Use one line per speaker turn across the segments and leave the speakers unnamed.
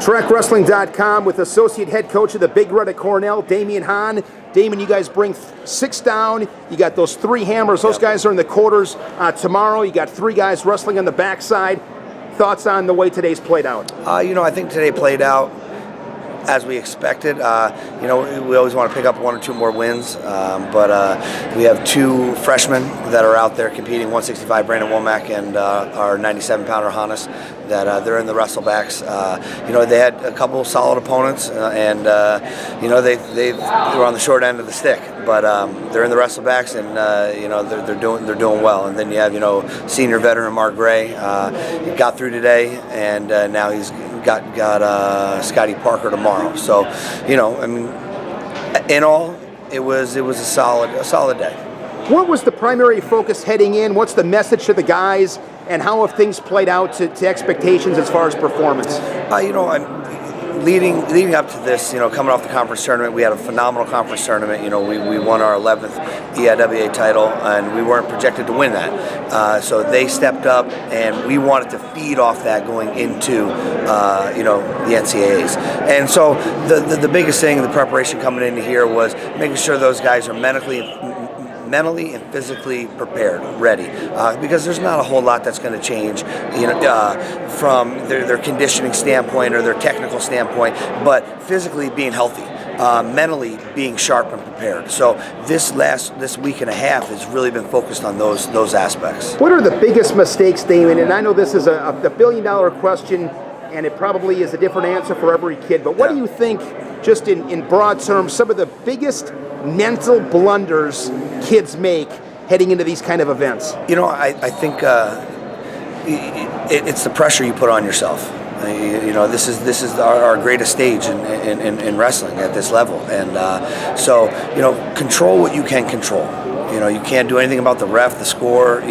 Trackwrestling.com with associate head coach of the Big Red at Cornell, Damion Hahn. Damion, you guys bring 6 down. You got those 3 hammers. Those guys are in the quarters tomorrow. You got 3 guys wrestling on the backside. Thoughts on the way today's played out?
I think today played out as we expected. We always want to pick up 1 or 2 more wins, but we have 2 freshmen that are out there competing, 165 Brandon Womack and our 97-pounder Hahn, that they're in the wrestlebacks. They had a couple of solid opponents, and they were on the short end of the stick, but they're in the wrestlebacks, and they're doing well. And then you have senior veteran Mark Gray, he got through today, and now he's got Scotty Parker tomorrow. So, in all, it was a solid day.
What was the primary focus heading in? What's the message to the guys, and how have things played out to expectations as far as performance?
Leading up to this, coming off the conference tournament, we had a phenomenal conference tournament. We won our 11th EIWA title, and we weren't projected to win that. So they stepped up, and we wanted to feed off that going into, the NCAAs. And so the biggest thing in the preparation coming into here was making sure those guys are mentally and physically prepared, ready, because there's not a whole lot that's going to change, from their conditioning standpoint or their technical standpoint, but physically being healthy, mentally being sharp and prepared. So this week and a half has really been focused on those aspects.
What are the biggest mistakes, Damion? And I know this is a billion-dollar question, and it probably is a different answer for every kid, but what do you think, just in broad terms, some of the biggest mental blunders kids make heading into these kind of events?
I think it's the pressure you put on yourself. This is our greatest stage in wrestling at this level, and so control what you can control. You can't do anything about the ref, the score,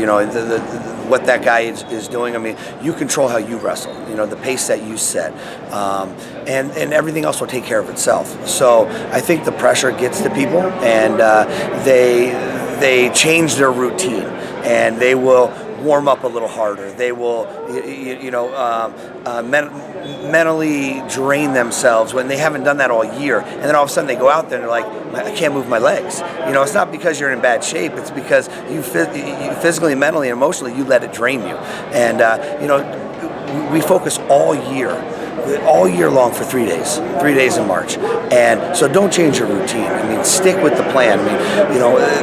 what that guy is doing. I mean, you control how you wrestle, the pace that you set, and everything else will take care of itself. So I think the pressure gets to people, and they change their routine, and they will warm up a little harder. They will, mentally drain themselves when they haven't done that all year. And then all of a sudden they go out there and they're like, I can't move my legs. It's not because you're in bad shape. It's because you physically, mentally, and emotionally, you let it drain you. And, we focus all year long for 3 days in March. And so don't change your routine. Stick with the plan.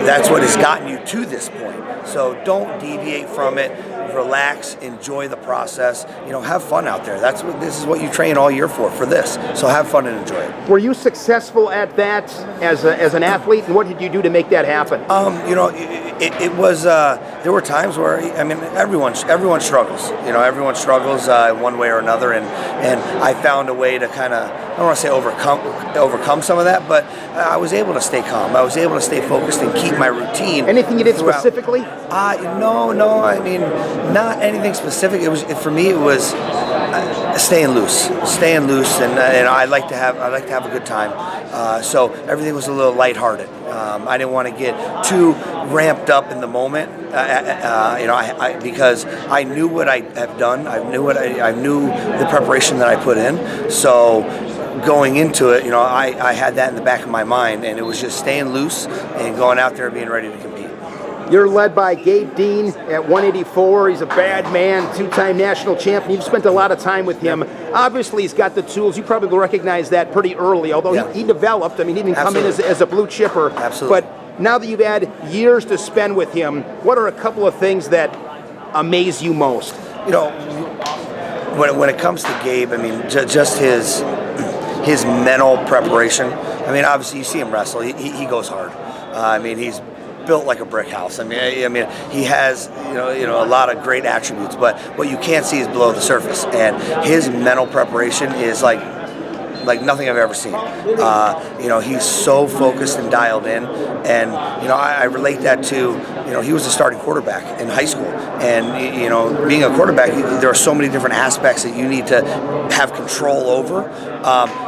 That's what has gotten you to this point. So don't deviate from it. Relax, enjoy the process. Have fun out there. This is what you train all year for this. So have fun and enjoy it.
Were you successful at that as an athlete, and what did you do to make that happen?
It was. There were times where everyone struggles. Everyone struggles one way or another, and I found a way to kind of, I don't want to say overcome some of that, but I was able to stay calm. I was able to stay focused and keep my routine.
Anything you did specifically?
No. Not anything specific. For me, it was staying loose, and I like to have a good time. So everything was a little lighthearted. I didn't want to get too ramped up in the moment, because I knew what I have done. I knew the preparation that I put in. So going into it, I had that in the back of my mind, and it was just staying loose and going out there and being ready to compete.
You're led by Gabe Dean at 184. He's a bad man, 2-time national champion. You've spent a lot of time with him. Obviously, he's got the tools. You probably will recognize that pretty early, although he developed. He didn't come in as a blue chipper.
Absolutely.
But now that you've had years to spend with him, what are a couple of things that amaze you most?
When it comes to Gabe, just his mental preparation. Obviously, you see him wrestle. He goes hard. He's built like a brick house. He has a lot of great attributes, but what you can't see is below the surface. And his mental preparation is like nothing I've ever seen. He's so focused and dialed in, and I relate that to he was a starting quarterback in high school, and being a quarterback, there are so many different aspects that you need to have control over.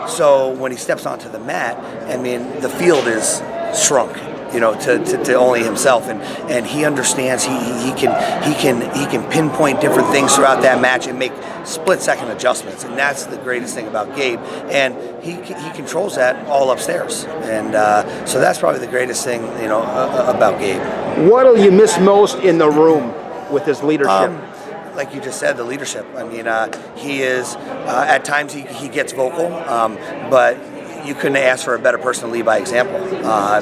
So when he steps onto the mat, the field is shrunk. to only himself, and he understands. He can pinpoint different things throughout that match and make split-second adjustments, and that's the greatest thing about Gabe. And he controls that all upstairs, and so that's probably the greatest thing about Gabe.
What'll you miss most in the room with his leadership?
Like you just said, the leadership. I mean, he is at times he gets vocal, but you couldn't ask for a better person to lead by example,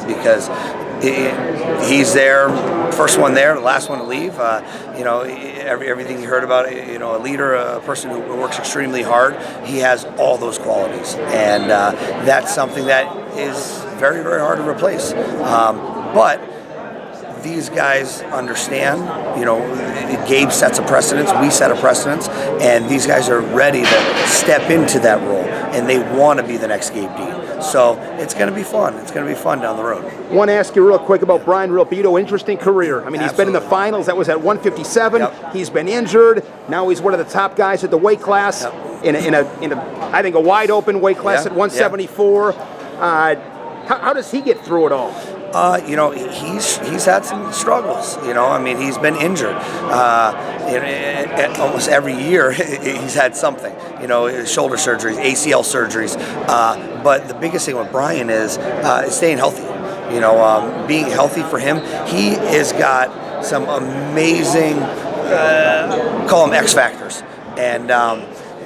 because he's there, first one there, the last one to leave. Everything you heard about, a leader, a person who works extremely hard, he has all those qualities, and that's something that is very, very hard to replace. But these guys understand, Gabe sets a precedence, we set a precedence, and these guys are ready to step into that role, and they want to be the next Gabe Dean. So it's going to be fun. It's going to be fun down the road. I
want to ask you real quick about Brian Rabito. Interesting career. I mean, he's been in the finals. That was at 157.
Yep.
He's been injured. Now he's one of the top guys at the weight class. Yep. in a I think a wide open weight class at 174. How does he get through it all?
He's had some struggles. I mean, he's been injured. Almost every year he's had something. Shoulder surgeries, ACL surgeries. But the biggest thing with Brian is staying healthy. Being healthy for him, he has got some amazing, call them X factors, and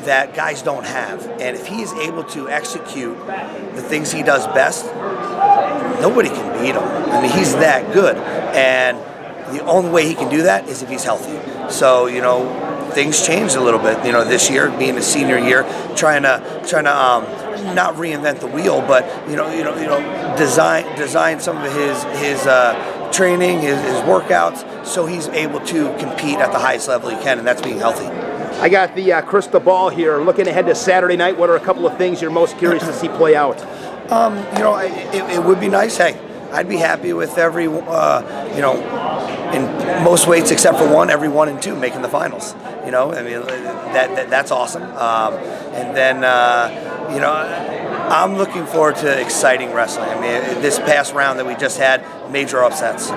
that guys don't have. And if he is able to execute the things he does best, nobody can beat him. I mean, he's that good, and the only way he can do that is if he's healthy. So things changed a little bit. This year being a senior year, trying to not reinvent the wheel, but design some of his training, his workouts, so he's able to compete at the highest level he can, and that's being healthy.
I got the crystal ball here. Looking ahead to Saturday night, what are a couple of things you're most curious to see play out?
It would be nice. Hey, I'd be happy with every, in most weights except for one, every 1 and 2 making the finals. I mean, that's awesome. And then, I'm looking forward to exciting wrestling. I mean, this past round that we just had, major upsets,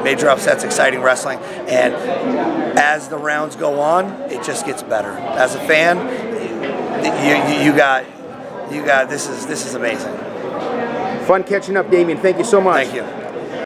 exciting wrestling. And as the rounds go on, it just gets better. As a fan, you got this is amazing.
Fun catching up, Damion. Thank you so much.
Thank you.